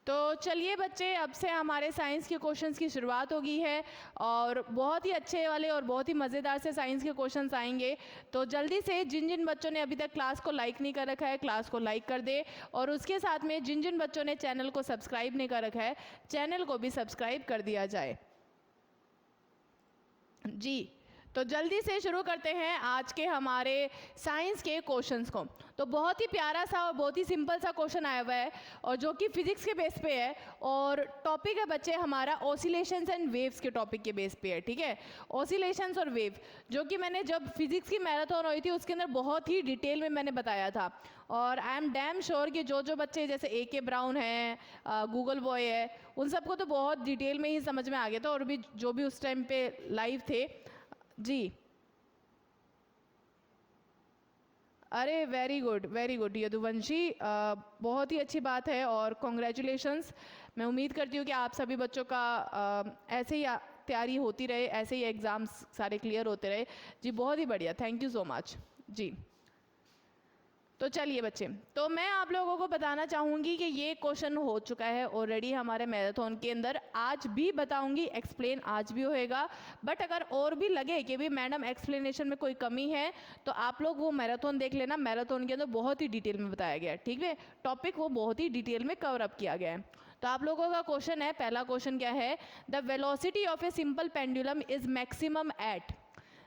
तो चलिए बच्चे, अब से हमारे साइंस के क्वेश्चंस की शुरुआत हो गई है और बहुत ही अच्छे वाले और बहुत ही मज़ेदार से साइंस के क्वेश्चंस आएंगे। तो जल्दी से जिन जिन बच्चों ने अभी तक क्लास को लाइक नहीं कर रखा है, क्लास को लाइक कर दे, और उसके साथ में जिन जिन बच्चों ने चैनल को सब्सक्राइब नहीं कर रखा है, चैनल को भी सब्सक्राइब कर दिया जाए जी। तो जल्दी से शुरू करते हैं आज के हमारे साइंस के क्वेश्चंस को। तो बहुत ही प्यारा सा और बहुत ही सिंपल सा क्वेश्चन आया हुआ है और जो कि फिजिक्स के बेस पे है, और टॉपिक है बच्चे हमारा ऑसिलेशंस एंड वेव्स के टॉपिक के बेस पे है। ठीक है, ऑसिलेशंस और वेव, जो कि मैंने जब फिजिक्स की मैराथन हुई थी उसके अंदर बहुत ही डिटेल में मैंने बताया था। और आई एम डैम श्योर कि जो जो बच्चे जैसे AK ब्राउन है, गूगल बॉय है, उन सबको तो बहुत डिटेल में ही समझ में आ गया था, और भी जो भी उस टाइम पे लाइव थे जी। अरे वेरी गुड यदुवंशी, बहुत ही अच्छी बात है और कॉन्ग्रेचुलेशंस। मैं उम्मीद करती हूँ कि आप सभी बच्चों का ऐसे ही तैयारी होती रहे, ऐसे ही एग्ज़ाम्स सारे क्लियर होते रहे जी। बहुत ही बढ़िया, थैंक यू सो मच जी। तो चलिए बच्चे, तो मैं आप लोगों को बताना चाहूँगी कि ये क्वेश्चन हो चुका है ऑलरेडी हमारे मैराथन के अंदर, आज भी बताऊँगी, एक्सप्लेन आज भी होएगा। बट अगर और भी लगे कि भी मैडम एक्सप्लेनेशन में कोई कमी है तो आप लोग वो मैराथन देख लेना, मैराथन के अंदर बहुत ही डिटेल में बताया गया है। ठीक है, टॉपिक वो बहुत ही डिटेल में कवर अप किया गया है। तो आप लोगों का क्वेश्चन है, पहला क्वेश्चन क्या है, the velocity of a simple pendulum is maximum at.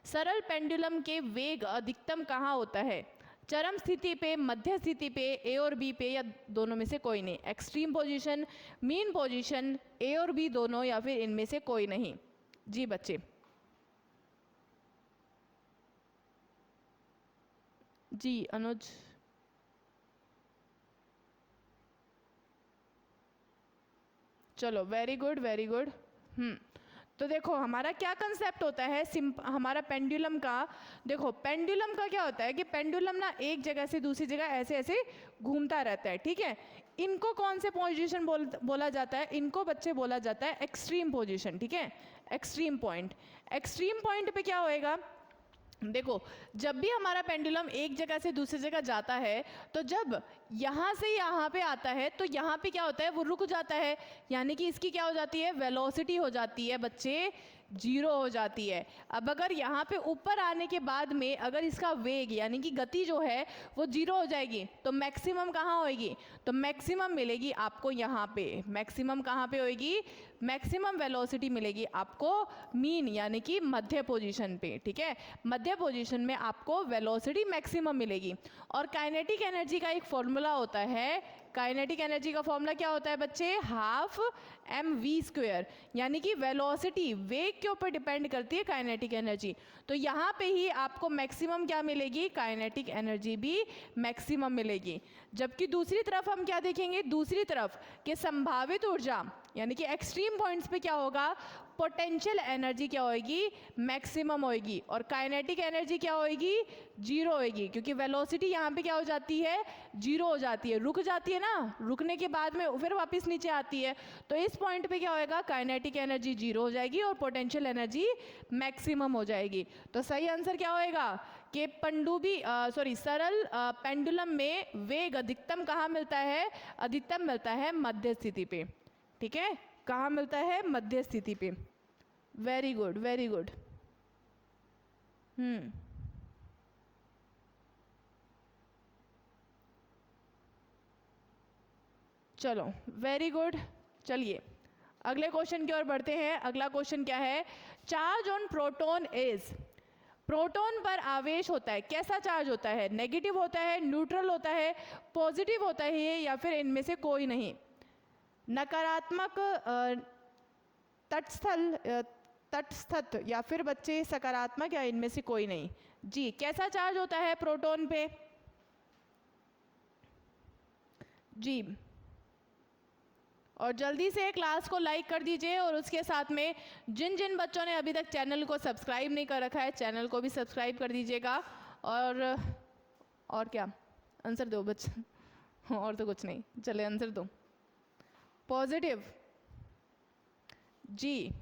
सरल पेंडुलम के वेग अधिकतम कहाँ होता है, चरम स्थिति पे, मध्य स्थिति पे, ए और बी पे, या दोनों में से कोई नहीं। एक्सट्रीम पोजीशन, मीन पोजीशन, ए और बी दोनों, या फिर इनमें से कोई नहीं जी बच्चे। जी अनुज, चलो वेरी गुड। तो देखो हमारा क्या कंसेप्ट होता है हमारा पेंडुलम का। देखो पेंडुलम का क्या होता है कि पेंडुलम ना एक जगह से दूसरी जगह ऐसे ऐसे घूमता रहता है। ठीक है, इनको कौन से पोजीशन बोला जाता है, इनको बच्चे बोला जाता है एक्सट्रीम पोजीशन। ठीक है, एक्सट्रीम पॉइंट पे क्या होएगा, देखो जब भी हमारा पेंडुलम एक जगह से दूसरी जगह जाता है, तो जब यहाँ से यहाँ पे आता है तो यहाँ पे क्या होता है, वो रुक जाता है, यानी कि इसकी क्या हो जाती है, वेलोसिटी हो जाती है बच्चे, जीरो हो जाती है। अब अगर यहाँ पे ऊपर आने के बाद में अगर इसका वेग यानी कि गति जो है वो जीरो हो जाएगी, तो मैक्सिमम कहाँ होएगी, तो मैक्सिमम मिलेगी आपको यहाँ पे। मैक्सिमम कहाँ पे होएगी, मैक्सिमम वेलोसिटी मिलेगी आपको मीन यानी कि मध्य पोजीशन पे। ठीक है, मध्य पोजीशन में आपको वेलोसिटी मैक्सिमम मिलेगी। और काइनेटिक एनर्जी का एक फॉर्मूला होता है, काइनेटिक एनर्जी का फॉर्मूला क्या होता है बच्चे, हाफ mv², यानी कि वेलोसिटी वेग के ऊपर डिपेंड करती है काइनेटिक एनर्जी। तो यहाँ पे ही आपको मैक्सिमम क्या मिलेगी, काइनेटिक एनर्जी भी मैक्सिमम मिलेगी। जबकि दूसरी तरफ हम क्या देखेंगे, दूसरी तरफ कि संभावित ऊर्जा यानी कि एक्सट्रीम पॉइंट्स पे क्या होगा, पोटेंशियल एनर्जी क्या होगी, मैक्सिमम होगी, और काइनेटिक एनर्जी क्या होगी, जीरो होगी, क्योंकि वेलोसिटी यहाँ पे क्या हो जाती है, जीरो हो जाती है, रुक जाती है ना, रुकने के बाद में फिर वापस नीचे आती है। तो इस पॉइंट पे क्या होएगा, काइनेटिक एनर्जी जीरो हो जाएगी और पोटेंशियल एनर्जी मैक्सिमम हो जाएगी। तो सही आंसर क्या होएगा कि सरल पेंडुलम में वेग अधिकतम कहाँ मिलता है, अधिकतम मिलता है मध्य स्थिति पे। ठीक है, कहाँ मिलता है, मध्य स्थिति पे। Very good. चलो वेरी गुड। चलिए अगले क्वेश्चन की ओर बढ़ते हैं। अगला क्वेश्चन क्या है, charge on proton is, proton पर आवेश होता है, कैसा चार्ज होता है, नेगेटिव होता है, न्यूट्रल होता है, पॉजिटिव होता है, या फिर इनमें से कोई नहीं। नकारात्मक, तटस्थ, या फिर बच्चे सकारात्मक, या इनमें से कोई नहीं जी। कैसा चार्ज होता है प्रोटॉन पे जी। और जल्दी से क्लास को लाइक कर दीजिए, और उसके साथ में जिन जिन बच्चों ने अभी तक चैनल को सब्सक्राइब नहीं कर रखा है, चैनल को भी सब्सक्राइब कर दीजिएगा। और क्या आंसर दो बच्चे, और तो कुछ नहीं, चले आंसर दो। पॉजिटिव जी।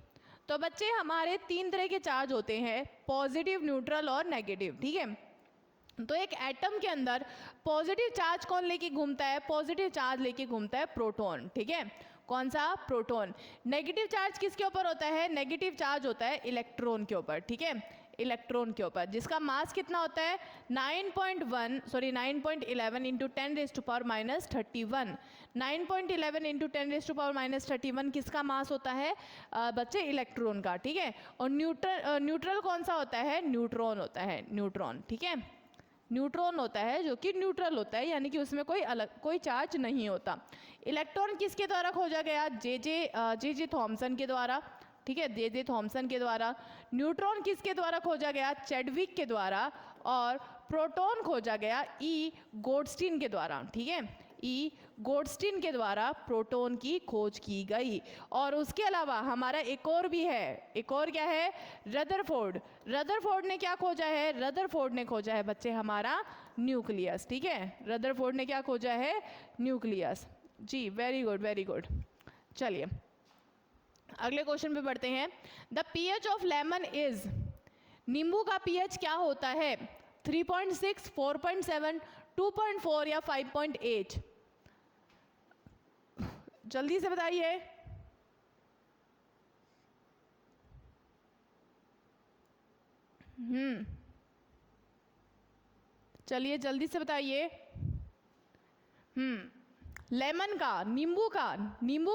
तो बच्चे हमारे तीन तरह के चार्ज होते हैं, पॉजिटिव, न्यूट्रल और नेगेटिव। ठीक है, तो एक एटम के अंदर पॉजिटिव चार्ज कौन लेके घूमता है? पॉजिटिव चार्ज लेके घूमता है प्रोटॉन, ठीक है। कौन सा? प्रोटॉन। नेगेटिव चार्ज किसके ऊपर होता है? नेगेटिव चार्ज होता है इलेक्ट्रॉन के ऊपर, ठीक है, इलेक्ट्रॉन के ऊपर, जिसका मास कितना होता है? 9.11 इंटू 10⁻⁻31। 9.11 इंटू 10⁻⁻31 किसका मास होता है बच्चे? इलेक्ट्रॉन का, ठीक है। और न्यूट्रल कौन सा होता है? न्यूट्रॉन होता है, न्यूट्रॉन, ठीक है। न्यूट्रॉन होता है जो कि न्यूट्रल होता है, यानी कि उसमें कोई चार्ज नहीं होता। इलेक्ट्रॉन किसके द्वारा खोजा गया? जे थॉमसन के द्वारा, ठीक है, जे थॉमसन के द्वारा। न्यूट्रॉन किसके द्वारा खोजा गया? चैडविक के द्वारा। और प्रोटॉन खोजा गया गोल्डस्टीन के द्वारा, ठीक है, गोल्डस्टीन के द्वारा प्रोटॉन की खोज की गई। और उसके अलावा हमारा एक और भी है, एक और क्या है? रदरफोर्ड। रदरफोर्ड ने क्या खोजा है? रदरफोर्ड ने खोजा है बच्चे हमारा न्यूक्लियस, ठीक है। रदरफोर्ड ने क्या खोजा है? न्यूक्लियस। जी, वेरी गुड, वेरी गुड। चलिए अगले क्वेश्चन पे बढ़ते हैं। The pH of lemon is, नींबू का पीएच क्या होता है? 3.6, 4.7, 2.4 या 5.8? जल्दी से बताइए। चलिए जल्दी से बताइए। लेमन का, नींबू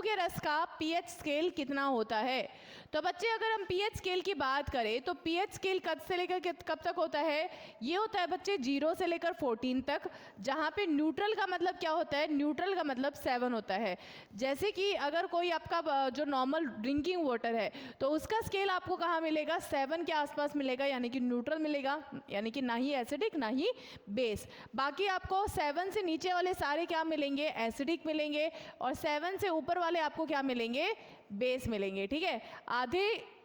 के रस का पीएच स्केल कितना होता है? तो बच्चे अगर हम पीएच स्केल की बात करें तो पीएच स्केल कब से लेकर कब तक होता है? ये होता है बच्चे 0 से लेकर 14 तक, जहाँ पे न्यूट्रल का मतलब क्या होता है? न्यूट्रल का मतलब 7 होता है। जैसे कि अगर कोई आपका जो नॉर्मल ड्रिंकिंग वाटर है तो उसका स्केल आपको कहाँ मिलेगा? 7 के आसपास मिलेगा, यानी कि न्यूट्रल मिलेगा, यानी कि ना ही एसिडिक ना ही बेस। बाकी आपको 7 से नीचे वाले सारे क्या मिलेंगे? एसिडिक मिलेंगे। और 7 से ऊपर वाले आपको क्या मिलेंगे? बेस मिलेंगे, ठीक है।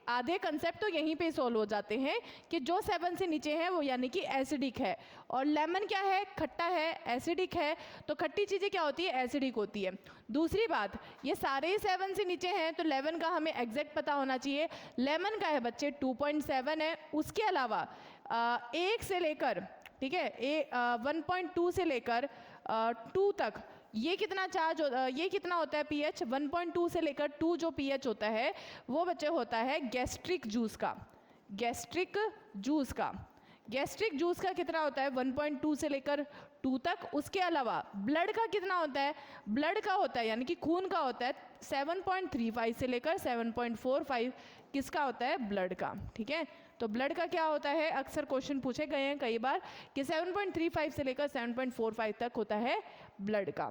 आधे कंसेप्ट तो यहीं पे सॉल्व हो जाते हैं कि जो 7 से नीचे है वो यानी कि एसिडिक है। और लेमन क्या है? खट्टा है, एसिडिक है। तो खट्टी चीज़ें क्या होती है? एसिडिक होती है। दूसरी बात, ये सारे 7 से नीचे हैं तो 11 का हमें एग्जैक्ट पता होना चाहिए। लेमन का है बच्चे 2.7 है। उसके अलावा 1 से लेकर, ठीक है, 1.2 से लेकर 2 तक ये कितना चार्ज ये कितना होता है पीएच? 1.2 से लेकर 2 जो पीएच होता है वो बच्चे होता है गैस्ट्रिक जूस का। गैस्ट्रिक जूस का कितना होता है? 1.2 से लेकर 2 तक। उसके अलावा ब्लड का कितना होता है? ब्लड का होता है यानी कि खून का होता है 7.35 से लेकर 7.45 किसका होता है? ब्लड का, ठीक है। तो ब्लड का क्या होता है? अक्सर क्वेश्चन पूछे गए हैं कई बार कि 7.35 से लेकर 7.45 तक होता है ब्लड का।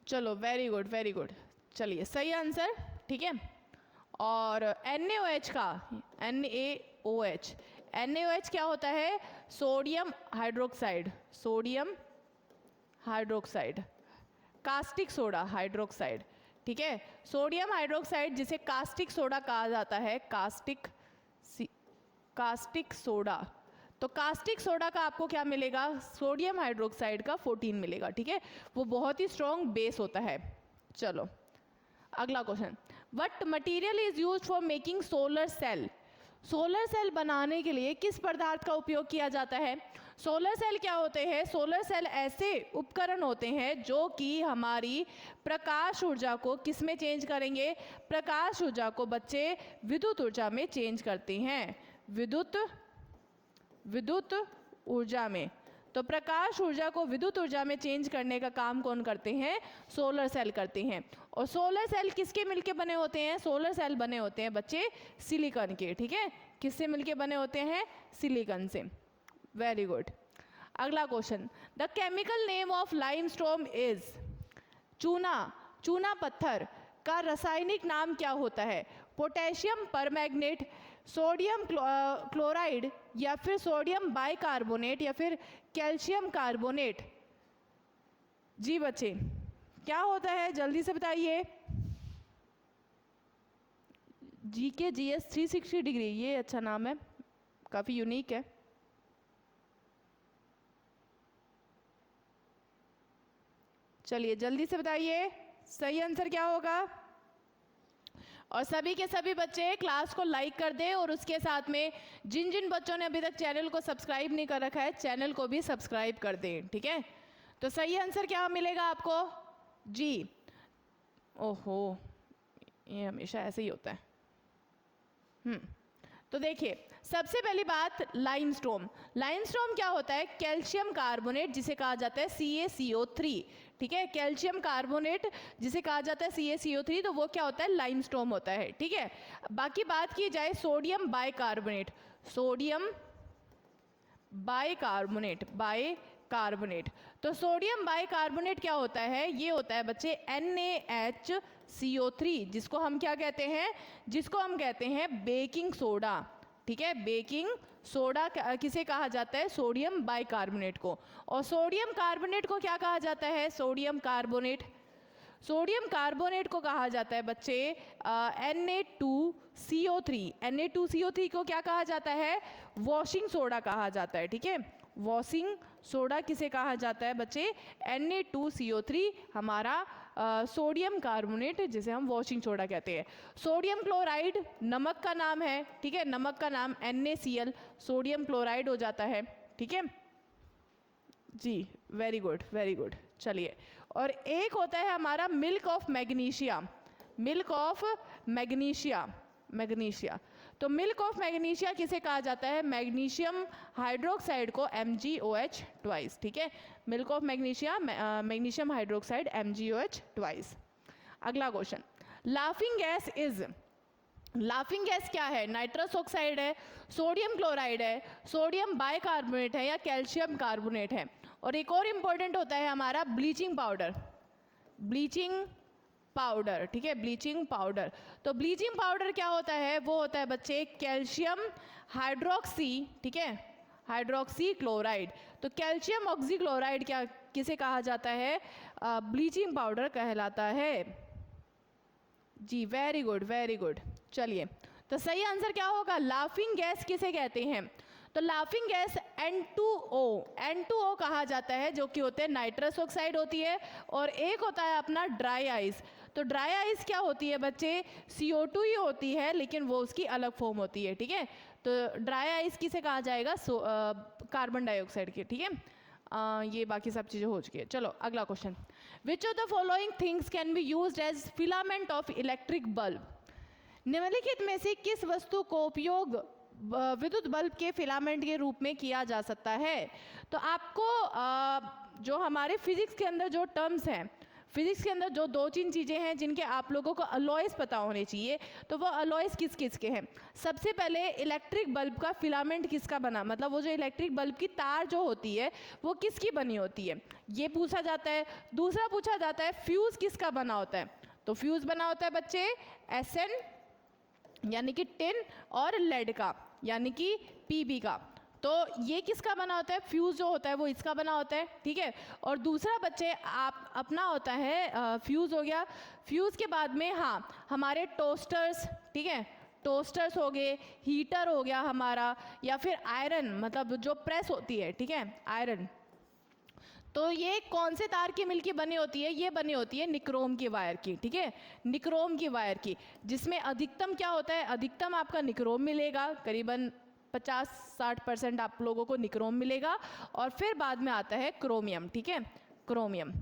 चलो वेरी गुड, वेरी गुड। चलिए सही आंसर, ठीक है। और NaOH का, NaOH क्या होता है? Sodium hydroxide, sodium hydroxide, caustic soda hydroxide, ठीक है। सोडियम हाइड्रोक्साइड जिसे कास्टिक सोडा कहा जाता है, कास्टिक सोडा। तो कास्टिक सोडा का आपको क्या मिलेगा? सोडियम हाइड्रोक्साइड का 14 मिलेगा, ठीक है। वो बहुत ही स्ट्रॉन्ग बेस होता है। चलो अगला question, what material is used for making solar cell? Solar cell बनाने के लिए किस पदार्थ का उपयोग किया जाता है? सोलर सेल क्या होते हैं? सोलर सेल ऐसे उपकरण होते हैं जो कि हमारी प्रकाश ऊर्जा को किस में चेंज करेंगे? प्रकाश ऊर्जा को बच्चे विद्युत ऊर्जा में चेंज करते हैं, विद्युत ऊर्जा में। तो प्रकाश ऊर्जा को विद्युत ऊर्जा में चेंज करने का काम कौन करते हैं? सोलर सेल करते हैं। और सोलर सेल किसके मिलके बने होते हैं? सोलर सेल बने होते हैं बच्चे सिलिकॉन के, ठीक है। किससे मिलके बने होते हैं? सिलिकॉन से। Very good. अगला question, the chemical name of limestone is? चूना पत्थर का रासायनिक नाम क्या होता है? पोटेशियम परमैंगनेट, सोडियम क्लोराइड, या फिर सोडियम बाइकार्बोनेट, या फिर कैल्शियम कार्बोनेट? जी बच्चे क्या होता है? जल्दी से बताइए। GK GS 360 डिग्री, ये अच्छा नाम है, काफ़ी यूनिक है। चलिए जल्दी से बताइए सही आंसर क्या होगा। और सभी के सभी बच्चे क्लास को लाइक कर दें और उसके साथ में जिन जिन बच्चों ने अभी तक चैनल को सब्सक्राइब नहीं कर रखा है चैनल को भी सब्सक्राइब कर दें, ठीक है। तो सही आंसर क्या मिलेगा आपको जी। ओहो, ये हमेशा ऐसे ही होता है। तो देखिए सबसे पहली बात लाइमस्टोन। लाइमस्टोन क्या होता है? कैल्शियम कार्बोनेट जिसे कहा जाता है CaCO3, ठीक है। कैल्शियम कार्बोनेट जिसे कहा जाता है CaCO3, तो वो क्या होता है? लाइमस्टोन होता है, ठीक है। बाकी बात की जाए sodium bicarbonate, sodium bicarbonate, bicarbonate, तो सोडियम बाइकार्बोनेट क्या होता है? ये होता है बच्चे NaHCO3, जिसको हम क्या कहते हैं? जिसको हम कहते हैं बेकिंग सोडा, ठीक है। बेकिंग सोडा किसे कहा जाता है? सोडियम बाइकार्बोनेट को। और सोडियम कार्बोनेट को क्या कहा जाता है? सोडियम कार्बोनेट, सोडियम कार्बोनेट को कहा जाता है बच्चे Na2CO3। Na2CO3 को क्या कहा जाता है? वॉशिंग सोडा कहा जाता है, ठीक है। वॉशिंग सोडा किसे कहा जाता है बच्चे? Na2CO3 हमारा सोडियम कार्बोनेट जिसे हम वॉशिंग सोडा कहते हैं। सोडियम क्लोराइड नमक का नाम है, ठीक है। नमक का नाम NaCl, सोडियम क्लोराइड हो जाता है, ठीक है जी। Very good, very good. चलिए, और एक होता है हमारा milk of magnesia, milk of magnesia, magnesia. तो मिल्क ऑफ मैग्नीशिया किसे कहा जाता है? मैग्नीशियम हाइड्रोक्साइड को MgOH ट्वाइस, ठीक है। Milk of magnesia, magnesium hydroxide MgOH twice. अगला question, laughing gas is, laughing gas क्या है? नाइट्रस ऑक्साइड है, सोडियम क्लोराइड है, सोडियम बाइकार्बोनेट है, या कैल्शियम कार्बोनेट है। और एक और इम्पोर्टेंट होता है हमारा ब्लीचिंग पाउडर, ब्लीचिंग पाउडर, ठीक है। ब्लीचिंग पाउडर, तो ब्लीचिंग पाउडर क्या होता है? वो होता है बच्चे कैल्शियम हाइड्रोक्सी, ठीक है, हाइड्रोक्सी क्लोराइड। तो कैल्शियम ऑक्सीक्लोराइड क्या किसे कहा जाता है? ब्लीचिंग पाउडर कहलाता है जी। Very good, very good. चलिए, तो सही आंसर क्या होगा? लाफिंग गैस किसे कहते हैं? तो लाफिंग गैस N2O कहा जाता है, जो कि होते हैं नाइट्रस ऑक्साइड होती है। और एक होता है अपना ड्राई आइस। तो ड्राई आइस क्या होती है बच्चे? CO2 ही होती है, लेकिन वो उसकी अलग फॉर्म होती है, ठीक है। तो ड्राई आइस किसे कहा जाएगा? कार्बन डाइऑक्साइड के, ठीक है। ये बाकी सब चीज़ें हो चुकी है। चलो अगला question, which of the following things can be used as filament of electric bulb? निम्नलिखित में से किस वस्तु को उपयोग विद्युत बल्ब के फिलामेंट के रूप में किया जा सकता है? तो आपको जो हमारे फिजिक्स के अंदर जो टर्म्स हैं, फिजिक्स के अंदर जो दो तीन चीज़ें हैं जिनके आप लोगों को अलॉयस पता होने चाहिए, तो वो अलॉयस किस किस के हैं? सबसे पहले इलेक्ट्रिक बल्ब का फिलामेंट किसका बना, मतलब वो जो इलेक्ट्रिक बल्ब की तार जो होती है वो किसकी बनी होती है, ये पूछा जाता है। दूसरा पूछा जाता है फ्यूज़ किसका बना होता है? तो फ्यूज़ बना होता है बच्चे SN यानी कि टिन, और लेड का यानी कि PB का। तो ये किसका बना होता है? फ्यूज़ जो होता है वो इसका बना होता है, ठीक है। और दूसरा बच्चे आप अपना होता है फ्यूज़ हो गया। फ्यूज़ के बाद में हाँ हमारे टोस्टर्स, ठीक है, टोस्टर्स हो गए, हीटर हो गया हमारा, या फिर आयरन मतलब जो प्रेस होती है, ठीक है, आयरन। तो ये कौन से तार की मिल की बनी होती है? ये बनी होती है निक्रोम की वायर की, ठीक है, निक्रोम की वायर की, जिसमें अधिकतम क्या होता है? अधिकतम आपका निक्रोम मिलेगा, करीबन 50-60% आप लोगों को निक्रोम मिलेगा। और फिर बाद में आता है क्रोमियम, ठीक है, क्रोमियम,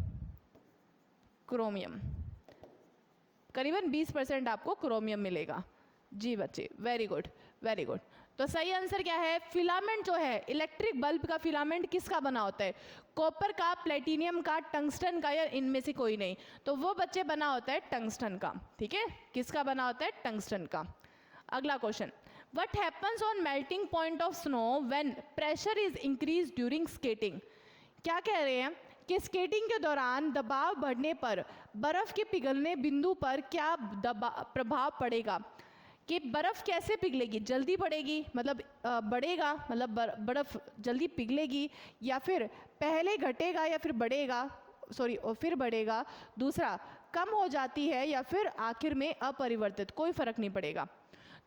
क्रोमियम करीबन 20% आपको क्रोमियम मिलेगा जी बच्चे। Very good, very good. तो सही आंसर क्या है? फिलामेंट जो है इलेक्ट्रिक बल्ब का फिलामेंट किसका बना होता है? कॉपर का, प्लेटिनियम का, टंगस्टन का, या इनमें से कोई नहीं? तो वो बच्चे बना होता है टंगस्टन का, ठीक है। किसका बना होता है? टंगस्टन का। अगला question, what happens on melting point of snow when pressure is increase during skating? क्या कह रहे हैं कि स्केटिंग के दौरान दबाव बढ़ने पर बर्फ के पिघलने बिंदु पर क्या प्रभाव पड़ेगा? कि बर्फ़ कैसे पिघलेगी? जल्दी बढ़ेगी मतलब बढ़ेगा, मतलब बर्फ़ जल्दी पिघलेगी, या फिर पहले घटेगा या फिर बढ़ेगा, सॉरी, और फिर बढ़ेगा। दूसरा, कम हो जाती है, या फिर आखिर में अपरिवर्तित, कोई फ़र्क नहीं पड़ेगा।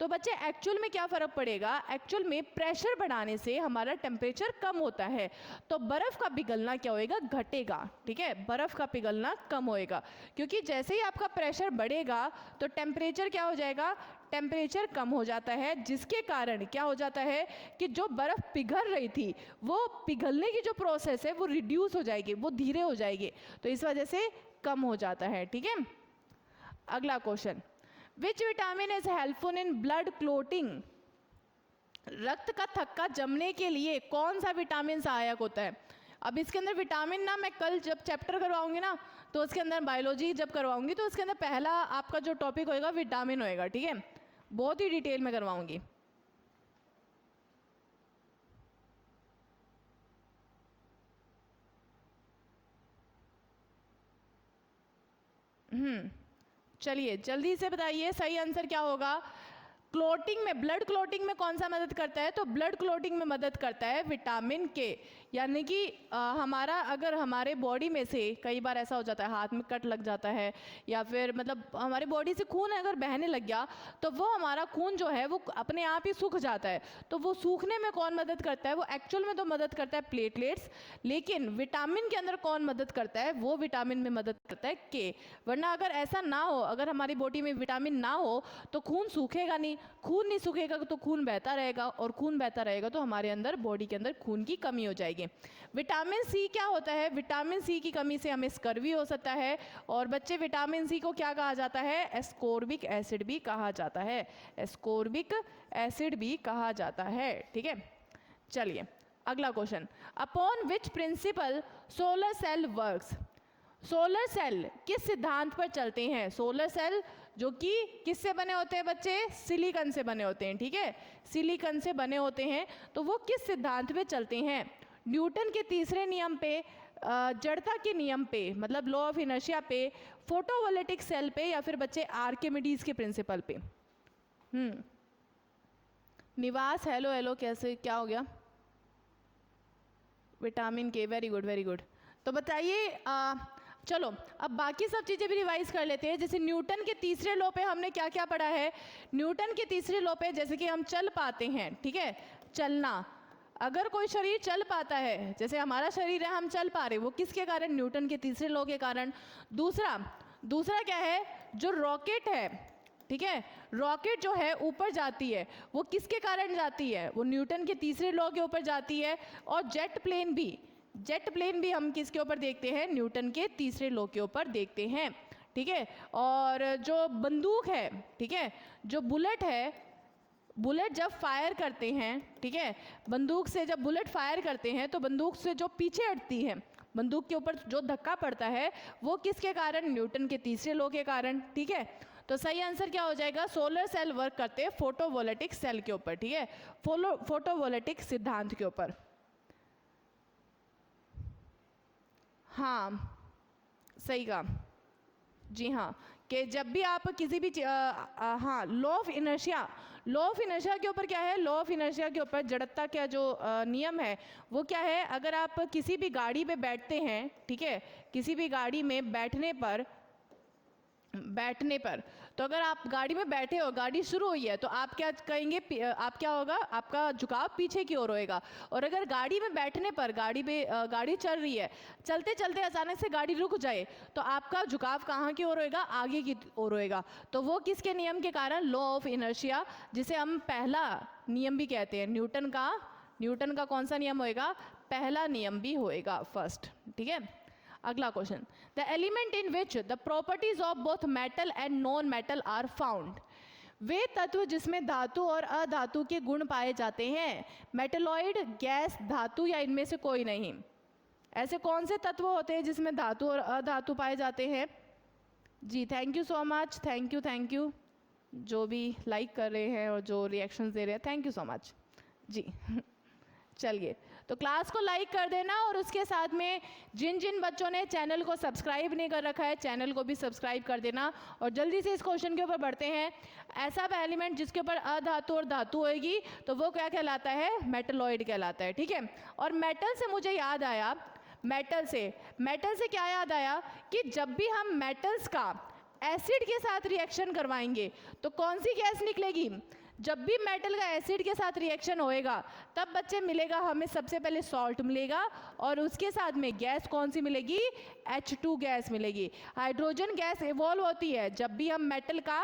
तो बच्चे एक्चुअल में क्या फ़र्क पड़ेगा, एक्चुअल में प्रेशर बढ़ाने से हमारा टेम्परेचर कम होता है, तो बर्फ़ का पिघलना क्या होएगा, घटेगा। ठीक है, बर्फ़ का पिघलना कम होएगा, क्योंकि जैसे ही आपका प्रेशर बढ़ेगा तो टेम्परेचर क्या हो जाएगा, टेम्परेचर कम हो जाता है, जिसके कारण क्या हो जाता है कि जो बर्फ़ पिघल रही थी वो पिघलने की जो प्रोसेस है वो रिड्यूस हो जाएगी, वो धीरे हो जाएगी, तो इस वजह से कम हो जाता है। ठीक है, अगला question, which vitamin is helpful in blood clotting? रक्त का थक्का जमने के लिए कौन सा विटामिन सहायक होता है? अब इसके अंदर विटामिन ना मैं कल जब चैप्टर करवाऊंगी ना, तो उसके अंदर बायोलॉजी जब करवाऊंगी तो उसके अंदर पहला आपका जो टॉपिक होएगा विटामिन होएगा। ठीक है, बहुत ही डिटेल में करवाऊंगी। चलिए जल्दी से बताइए सही आंसर क्या होगा। क्लोटिंग में, ब्लड क्लोटिंग में कौन सा मदद करता है? तो ब्लड क्लोटिंग में मदद करता है विटामिन के। यानी कि हमारा अगर हमारे बॉडी में से कई बार ऐसा हो जाता है, हाथ में कट लग जाता है या फिर मतलब हमारी बॉडी से खून अगर बहने लग गया तो वो हमारा खून जो है वो अपने आप ही सूख जाता है। तो वो सूखने में कौन मदद करता है? वो एक्चुअल में तो मदद करता है प्लेटलेट्स, लेकिन विटामिन के अंदर कौन मदद करता है? वो विटामिन में मदद करता है के। वरना अगर ऐसा ना हो, अगर हमारी बॉडी में विटामिन ना हो तो खून सूखेगा नहीं, खून नहीं सूखेगा तो खून बहता रहेगा, और खून बहता रहेगा तो हमारे अंदर बॉडी के अंदर खून की कमी हो जाएगी। विटामिन सी क्या होता है? विटामिन सी की कमी से हमें स्कर्वी हो सकता है, और बच्चे विटामिन सी को क्या कहा जाता है? एस्कोर्बिक एसिड भी कहा जाता है, एस्कोर्बिक एसिड भी कहा जाता है। ठीक है, चलिए अगला question, upon which principle solar cell works? Solar cell किस सिद्धांत पर चलते हैं? सोलर सेल जो कि किससे बने होते हैं बच्चे? सिलिकॉन से बने होते हैं। ठीक है, सिलिकॉन से बने होते हैं, तो वो किस सिद्धांत पे चलते हैं? न्यूटन के तीसरे नियम पे, जड़ता के नियम पे, मतलब लॉ ऑफ इनर्शिया पे, फोटोवोल्टिक सेल पे, या फिर बच्चे आर्किमिडीज के प्रिंसिपल पे? निवास हेलो हेलो, कैसे क्या हो गया? विटामिन के, वेरी गुड वेरी गुड। तो बताइए चलो अब बाकी सब चीज़ें भी रिवाइज कर लेते हैं। जैसे न्यूटन के तीसरे लॉ पे हमने क्या क्या पढ़ा है? न्यूटन के तीसरे लॉ पे जैसे कि हम चल पाते हैं, ठीक है, चलना, अगर कोई शरीर चल पाता है, जैसे हमारा शरीर है, हम चल पा रहे, वो किसके कारण? न्यूटन के तीसरे लॉ के कारण। दूसरा क्या है? जो रॉकेट है, ठीक है, रॉकेट जो है ऊपर जाती है, वो किसके कारण जाती है? वो न्यूटन के तीसरे लॉ के ऊपर जाती है। और जेट प्लेन भी हम किसके ऊपर देखते हैं? न्यूटन के तीसरे लॉ के ऊपर देखते हैं। ठीक है, और जो बंदूक है, ठीक है, जो बुलेट है, बुलेट जब फायर करते हैं, ठीक है, बंदूक से जब बुलेट फायर करते हैं तो बंदूक से जो पीछे हटती है, बंदूक के ऊपर जो धक्का पड़ता है, वो किसके कारण? न्यूटन के तीसरे लॉ के कारण। ठीक है, तो सही आंसर क्या हो जाएगा? सोलर सेल वर्क करते हैं फोटोवोल्टिक सेल के ऊपर। ठीक है, फोटोवोल्टिक सिद्धांत के ऊपर। हाँ सही कहा, जी हाँ, कि जब भी आप किसी भी हाँ, लॉ ऑफ इनर्शिया के ऊपर क्या है? लॉ ऑफ इनर्शिया के ऊपर जड़ता का जो नियम है वो क्या है? अगर आप किसी भी गाड़ी पे बैठते हैं, ठीक है, किसी भी गाड़ी में बैठने पर तो अगर आप गाड़ी में बैठे हो, गाड़ी शुरू हुई है, तो आप क्या कहेंगे? आप क्या होगा? आपका झुकाव पीछे की ओर होएगा। और अगर गाड़ी में बैठने पर गाड़ी चल रही है, चलते चलते अचानक से गाड़ी रुक जाए, तो आपका झुकाव कहाँ की ओर होएगा? आगे की ओर होएगा। तो वो किसके नियम के कारण? लॉ ऑफ इनर्शिया, जिसे हम पहला नियम भी कहते हैं। न्यूटन का कौन सा नियम होएगा? पहला नियम भी होएगा, फर्स्ट। ठीक है, अगला question, the element in which the properties of both metal and non metal are found? वे तत्व जिसमें धातु और अधातु के गुण पाए जाते हैं। मेटलॉइड, गैस, धातु, या इनमें से कोई नहीं? ऐसे कौन से तत्व होते हैं जिसमें धातु और अधातु पाए जाते हैं? जी thank you so much, thank you जो भी लाइक कर रहे हैं और जो रिएक्शंस दे रहे हैं, थैंक यू सो मच जी। चलिए, तो क्लास को लाइक कर देना, और उसके साथ में जिन जिन बच्चों ने चैनल को सब्सक्राइब नहीं कर रखा है, चैनल को भी सब्सक्राइब कर देना। और जल्दी से इस क्वेश्चन के ऊपर बढ़ते हैं। ऐसा एलिमेंट जिसके ऊपर अधातु और धातु होएगी, तो वो क्या कहलाता है? मेटलॉइड कहलाता है। ठीक है, और मेटल से मुझे याद आया, मेटल से क्या याद आया कि जब भी हम मेटल्स का एसिड के साथ रिएक्शन करवाएंगे तो कौन सी गैस निकलेगी? जब भी मेटल का एसिड के साथ रिएक्शन होएगा तब बच्चे मिलेगा हमें सबसे पहले सॉल्ट मिलेगा और उसके साथ में गैस कौन सी मिलेगी, H2 गैस मिलेगी। हाइड्रोजन गैस इवॉल्व होती है जब भी हम मेटल का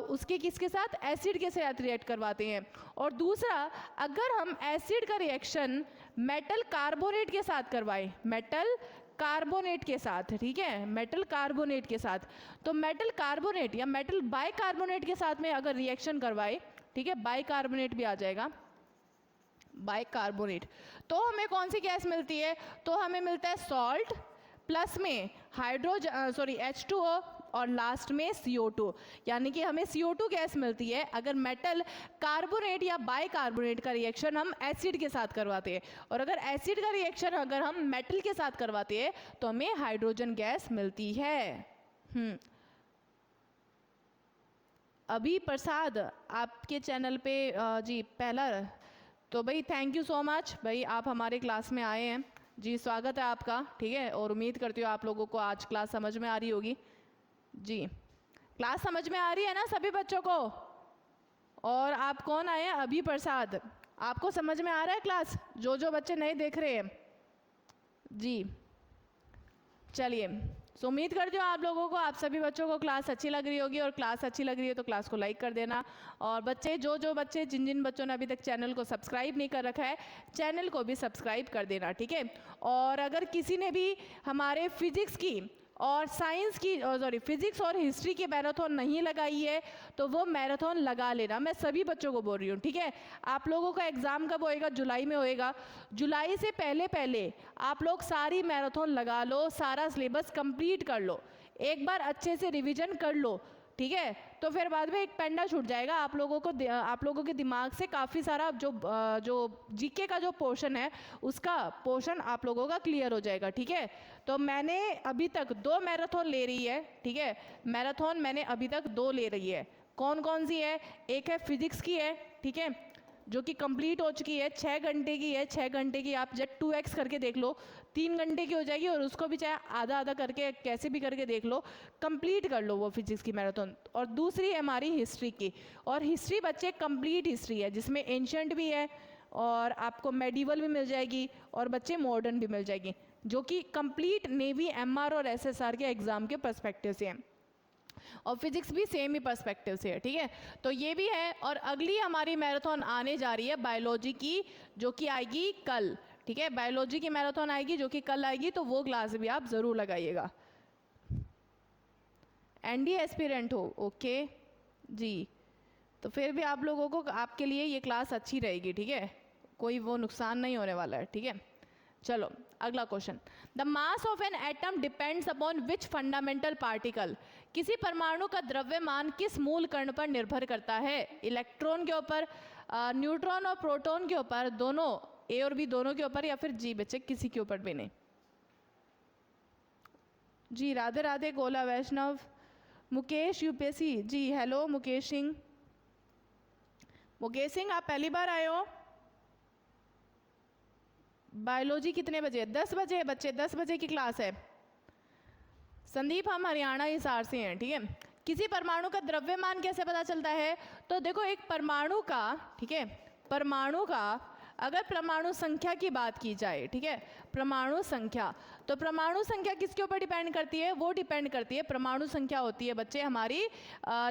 उसके किसके साथ, एसिड के साथ रिएक्ट करवाते हैं। और दूसरा, अगर हम एसिड का रिएक्शन मेटल कार्बोनेट के साथ करवाएं, मेटल कार्बोनेट के साथ, ठीक है, मेटल कार्बोनेट के साथ, तो मेटल कार्बोनेट या मेटल बाइकार्बोनेट के साथ में अगर रिएक्शन करवाए, ठीक है, बाइकार्बोनेट भी आ जाएगा, बाइकार्बोनेट, तो हमें कौन सी गैस मिलती है, तो हमें मिलता है सॉल्ट प्लस में H2O और लास्ट में CO2, यानी कि हमें CO2 गैस मिलती है अगर मेटल कार्बोनेट या बाइकार्बोनेट का रिएक्शन हम एसिड के साथ करवाते हैं। और अगर एसिड का रिएक्शन अगर हम मेटल के साथ करवाते हैं तो हमें हाइड्रोजन गैस मिलती है। अभी प्रसाद आपके चैनल पे जी पहला, तो भाई थैंक यू सो मच भाई, आप हमारे क्लास में आए हैं जी, स्वागत है आपका, ठीक है। और उम्मीद करती हूँ आप लोगों को आज क्लास समझ में आ रही होगी जी। क्लास समझ में आ रही है ना सभी बच्चों को? और आप कौन आए हैं? अभी प्रसाद, आपको समझ में आ रहा है क्लास? जो बच्चे नए देख रहे हैं जी, चलिए, सो उम्मीद करती हूँ आप लोगों को, आप सभी बच्चों को क्लास अच्छी लग रही होगी। और क्लास अच्छी लग रही है तो क्लास को लाइक कर देना। और बच्चे जो बच्चे जिन बच्चों ने अभी तक चैनल को सब्सक्राइब नहीं कर रखा है, चैनल को भी सब्सक्राइब कर देना, ठीक है। और अगर किसी ने भी हमारे फिजिक्स की और साइंस की फिजिक्स और हिस्ट्री की मैराथन नहीं लगाई है तो वो मैराथन लगा लेना, मैं सभी बच्चों को बोल रही हूँ, ठीक है। आप लोगों का एग्ज़ाम कब होएगा? जुलाई में होएगा। जुलाई से पहले आप लोग सारी मैराथन लगा लो, सारा सिलेबस कंप्लीट कर लो, एक बार अच्छे से रिवीजन कर लो, ठीक है। तो फिर बाद में एक पेंडा छूट जाएगा आप लोगों के दिमाग से, काफ़ी सारा जो जीके का जो पोर्शन है उसका पोर्शन आप लोगों का क्लियर हो जाएगा, ठीक है। तो मैंने अभी तक 2 मैराथन ले रही है, ठीक है, मैराथन मैंने अभी तक 2 ले रही है। कौन कौन सी है? एक है फिजिक्स की है, ठीक है, जो कि कंप्लीट हो चुकी है, 6 घंटे की है। 6 घंटे की आप जब 2x करके देख लो 3 घंटे की हो जाएगी, और उसको भी चाहे आधा आधा करके कैसे भी करके देख लो, कंप्लीट कर लो वो फिजिक्स की मैराथन। और दूसरी है हमारी हिस्ट्री की, और हिस्ट्री बच्चे कंप्लीट हिस्ट्री है जिसमें एंशंट भी है और आपको मेडिवल भी मिल जाएगी और बच्चे मॉडर्न भी मिल जाएगी, जो कि कंप्लीट नेवी, MR और SSR के एग्ज़ाम के पर्सपेक्टिव से हैं। और फिजिक्स भी सेम ही पर्सपेक्टिव से है, ठीक है। तो ये भी है। और अगली हमारी मैराथन आने जा रही है बायोलॉजी की, जो कि आएगी कल, ठीक है। बायोलॉजी की मैराथन आएगी जो कि कल आएगी, तो वो क्लास भी आप ज़रूर लगाइएगा। ND एस्पिरेंट हो, ओके जी, तो फिर भी आप लोगों को, आपके लिए ये क्लास अच्छी रहेगी, ठीक है, कोई वो नुकसान नहीं होने वाला है, ठीक है। चलो अगला question, the mass of an atom depends upon which fundamental particle, किसी परमाणु का द्रव्यमान किस मूल कण पर निर्भर करता है? इलेक्ट्रॉन के ऊपर, न्यूट्रॉन और प्रोटॉन के ऊपर, दोनों A और B दोनों के ऊपर, या फिर जी बच्चे किसी के ऊपर भी नहीं? जी राधे राधे गोला वैष्णव, मुकेश UPSC जी, हेलो मुकेश सिंह। मुकेश सिंह आप पहली बार आए हो? बायोलॉजी कितने बजे? 10 बजे बच्चे, 10 बजे की क्लास है। संदीप हम हरियाणा हिसार से हैं, ठीक है। किसी परमाणु का द्रव्यमान कैसे पता चलता है? तो देखो एक परमाणु का, ठीक है, परमाणु का अगर परमाणु संख्या की बात की जाए, ठीक है, परमाणु संख्या, तो परमाणु संख्या किसके ऊपर डिपेंड करती है? वो डिपेंड करती है, परमाणु संख्या होती है बच्चे हमारी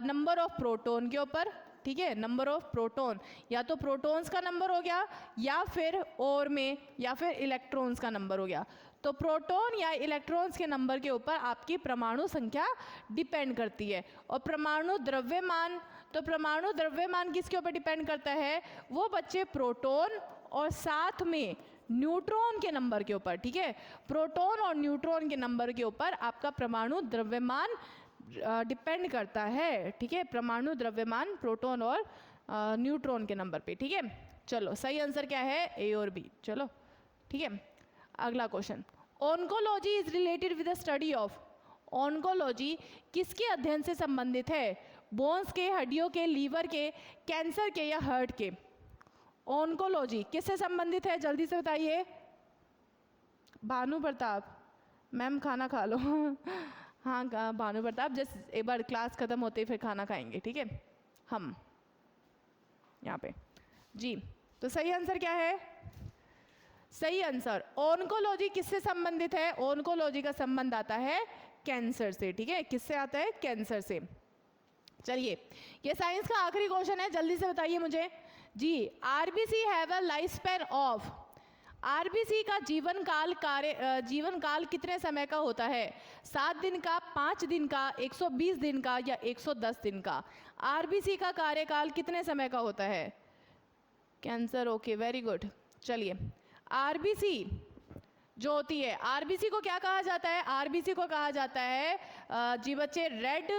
नंबर ऑफ प्रोटॉन के ऊपर, ठीक है, नंबर ऑफ प्रोटॉन, या तो प्रोटॉन्स का नंबर हो गया, या फिर और में, या फिर इलेक्ट्रॉन्स का नंबर हो गया। तो प्रोटॉन या इलेक्ट्रॉन्स के नंबर के ऊपर आपकी परमाणु संख्या डिपेंड करती है। और परमाणु द्रव्यमान, तो परमाणु द्रव्यमान किसके ऊपर डिपेंड करता है? वो बच्चे प्रोटॉन और साथ में न्यूट्रॉन के नंबर के ऊपर, ठीक है, प्रोटॉन और न्यूट्रॉन के नंबर के ऊपर आपका परमाणु द्रव्यमान डिपेंड करता है, ठीक है, परमाणु द्रव्यमान प्रोटॉन और न्यूट्रॉन के नंबर पे, ठीक है। चलो सही आंसर क्या है? A और B। चलो ठीक है, अगला question, oncology is related with the study of, oncology किसके अध्ययन से संबंधित है? बोन्स के, हड्डियों के, लीवर के, कैंसर के, या हार्ट के? ऑन्कोलॉजी किससे संबंधित है? जल्दी से बताइए। भानु प्रताप मैम खाना खा लो हाँ भानु प्रताप, जस्ट एक बार क्लास खत्म होते ही फिर खाना खाएंगे, ठीक है हम। यहाँ पे जी। तो सही आंसर क्या है? सही आंसर ऑन्कोलॉजी किससे संबंधित है? ऑन्कोलॉजी का संबंध आता है कैंसर से, ठीक है, किससे आता है? कैंसर से। चलिए, ये साइंस का आखिरी क्वेश्चन है, जल्दी से बताइए मुझे जी। RBC have a life span of, RBC का जीवन काल कितने समय का होता है? 7 दिन का, 5 दिन का, 120 दिन का या 110 दिन का? आरबीसी का कार्यकाल कितने समय का होता है? Cancer, okay, very good. चलिए, आरबीसी जो होती है, आरबीसी को क्या कहा जाता है? आरबीसी को कहा जाता है जी बच्चे, रेड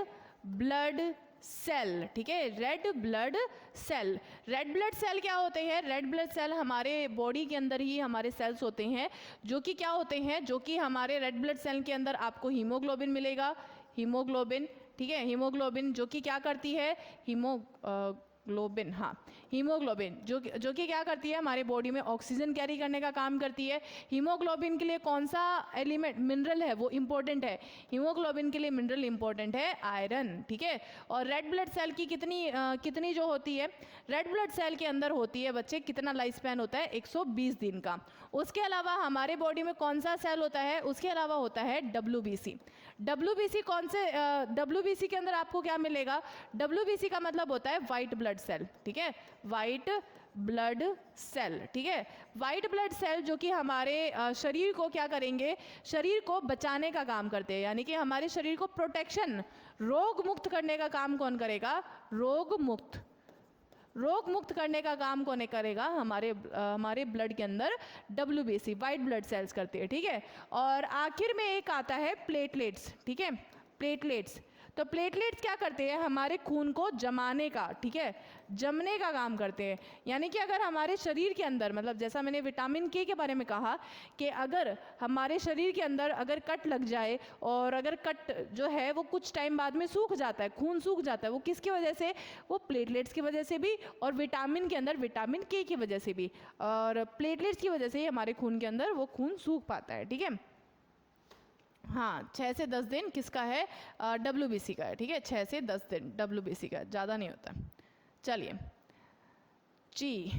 ब्लड सेल, ठीक है, red blood cell. Red blood cell क्या होते हैं? रेड ब्लड सेल हमारे बॉडी के अंदर ही हमारे सेल्स होते हैं, जो कि क्या होते हैं, जो कि हमारे रेड ब्लड सेल के अंदर आपको हीमोग्लोबिन मिलेगा, हीमोग्लोबिन, ठीक है, हीमोग्लोबिन जो कि क्या करती है? हीमोग्लोबिन, हाँ, हीमोग्लोबिन जो कि क्या करती है? हमारे बॉडी में ऑक्सीजन कैरी करने का काम करती है। हीमोग्लोबिन के लिए कौन सा एलिमेंट, मिनरल है वो इंपॉर्टेंट है? हीमोग्लोबिन के लिए मिनरल इंपॉर्टेंट है आयरन, ठीक है। और रेड ब्लड सेल की कितनी जो होती है, रेड ब्लड सेल के अंदर होती है बच्चे, कितना लाइफ स्पैन होता है? 120 दिन का। उसके अलावा हमारे बॉडी में कौन सा सेल होता है? उसके अलावा होता है डब्ल्यूबीसी। डब्ल्यूबीसी कौन से, डब्ल्यूबीसी के अंदर आपको क्या मिलेगा? डब्ल्यूबीसी का मतलब होता है वाइट ब्लड सेल, ठीक है, वाइट ब्लड सेल, ठीक है। वाइट ब्लड सेल जो कि हमारे शरीर को क्या करेंगे? शरीर को बचाने का काम करते हैं, यानी कि हमारे शरीर को प्रोटेक्शन, रोग मुक्त करने का काम कौन करेगा? रोग मुक्त करने का काम कौन करेगा? हमारे ब्लड के अंदर डब्ल्यूबीसी, वाइट ब्लड सेल्स करती है, ठीक है। और आखिर में एक आता है प्लेटलेट्स, ठीक है, प्लेटलेट्स। तो प्लेटलेट्स क्या करते हैं? हमारे खून को जमाने का, ठीक है, जमने का काम करते हैं। यानी कि अगर हमारे शरीर के अंदर, मतलब जैसा मैंने विटामिन के बारे में कहा कि अगर हमारे शरीर के अंदर अगर कट लग जाए, और अगर कट जो है वो कुछ टाइम बाद में सूख जाता है, खून सूख जाता है, वो किसकी वजह से? वो प्लेटलेट्स की वजह से भी, और विटामिन के अंदर विटामिन के की वजह से भी, और प्लेटलेट्स की वजह से ही हमारे खून के अंदर वो खून सूख पाता है, ठीक है। हाँ, 6 से 10 दिन किसका है? डब्ल्यूबीसी का है, ठीक है, 6 से 10 दिन डब्ल्यूबीसी का, ज़्यादा नहीं होता। चलिए जी।